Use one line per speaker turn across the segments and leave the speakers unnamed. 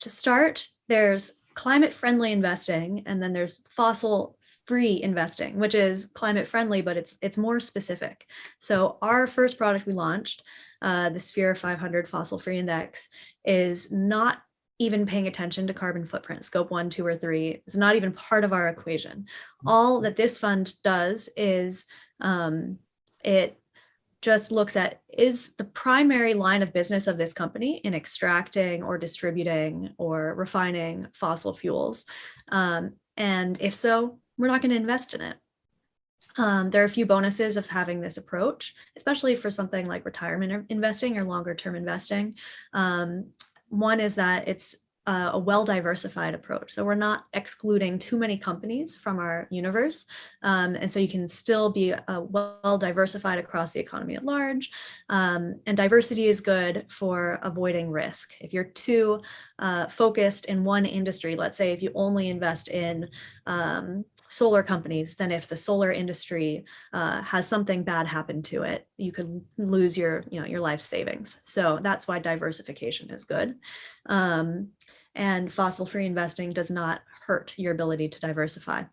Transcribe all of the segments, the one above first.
To start, there's climate friendly investing, and then there's fossil free investing, which is climate friendly, but it's more specific. So our first product we launched, the Sphere 500 Fossil Free Index, is not even paying attention to carbon footprint, scope 1, 2, or 3. It's not even part of our equation. All that this fund does is it just looks at, is the primary line of business of this company in extracting or distributing or refining fossil fuels? And if so, we're not going to invest in it. There are a few bonuses of having this approach, especially for something like retirement investing or longer term investing. One is that it's a well-diversified approach. So we're not excluding too many companies from our universe. And so you can still be well-diversified across the economy at large. And diversity is good for avoiding risk. If you're too focused in one industry, let's say if you only invest in solar companies, then if the solar industry has something bad happen to it, you could lose your life savings. So that's why diversification is good. And fossil-free investing does not hurt your ability to diversify.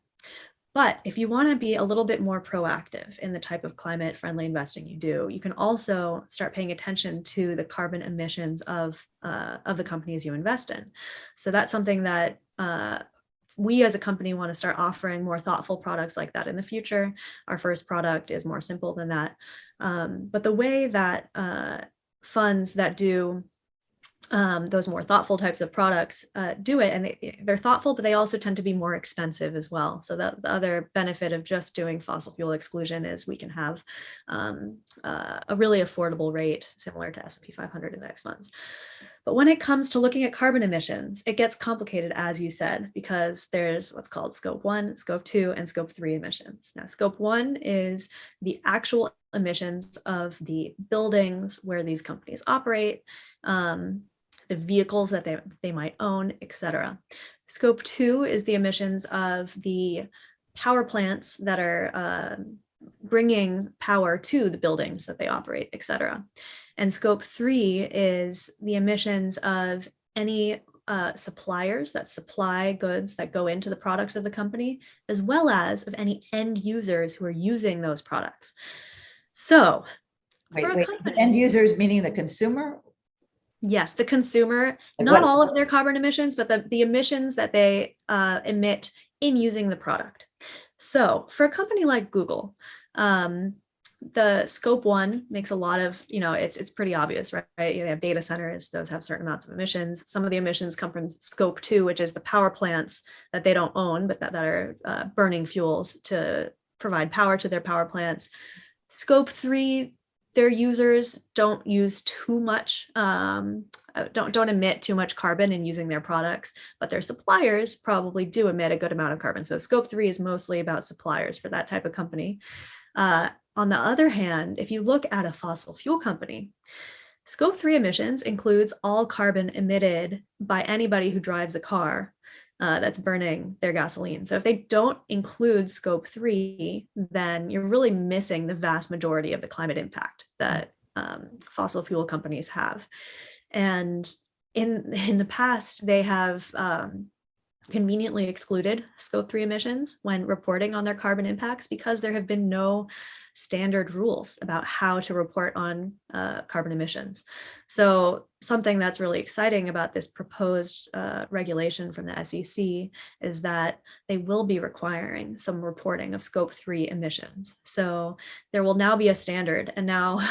But if you want to be a little bit more proactive in the type of climate-friendly investing you do, you can also start paying attention to the carbon emissions of the companies you invest in. So that's something that we as a company want to start offering more thoughtful products like that in the future. Our first product is more simple than that. But the way that funds that do those more thoughtful types of products do it, and they're thoughtful, but they also tend to be more expensive as well. So the other benefit of just doing fossil fuel exclusion is we can have a really affordable rate similar to S&P 500 index funds. But when it comes to looking at carbon emissions, it gets complicated, as you said, because there's what's called scope 1, scope 2, and scope 3 emissions. Now, scope 1 is the actual emissions of the buildings where these companies operate, the vehicles that they might own, etc. Scope 2 is the emissions of the power plants that are bringing power to the buildings that they operate, etc. And scope 3 is the emissions of any suppliers that supply goods that go into the products of the company, as well as of any end users who are using those products. So,
wait, end users meaning the consumer?
Yes, the consumer, not all of their carbon emissions, but the emissions that they emit in using the product. So for a company like Google, the scope 1 makes a lot of, it's pretty obvious, right? You have data centers, those have certain amounts of emissions. Some of the emissions come from scope 2, which is the power plants that they don't own, but that are burning fuels to provide power to their power plants. Scope 3, their users don't use too much, don't emit too much carbon in using their products, but their suppliers probably do emit a good amount of carbon. So scope 3 is mostly about suppliers for that type of company. On the other hand, if you look at a fossil fuel company, scope 3 emissions includes all carbon emitted by anybody who drives a car that's burning their gasoline. So if they don't include scope 3, then you're really missing the vast majority of the climate impact that fossil fuel companies have. And in the past, they have conveniently excluded scope 3 emissions when reporting on their carbon impacts because there have been no standard rules about how to report on carbon emissions. So something that's really exciting about this proposed regulation from the SEC is that they will be requiring some reporting of scope 3 emissions. So there will now be a standard, and now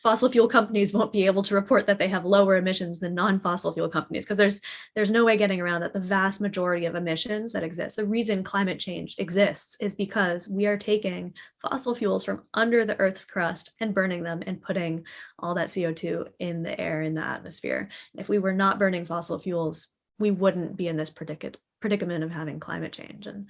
fossil fuel companies won't be able to report that they have lower emissions than non-fossil fuel companies, because there's no way getting around that the vast majority of emissions that exist, the reason climate change exists is because we are taking fossil fuels from under the Earth's crust and burning them and putting all that CO2 in the air, in the atmosphere. If we were not burning fossil fuels, we wouldn't be in this predicament of having climate change. And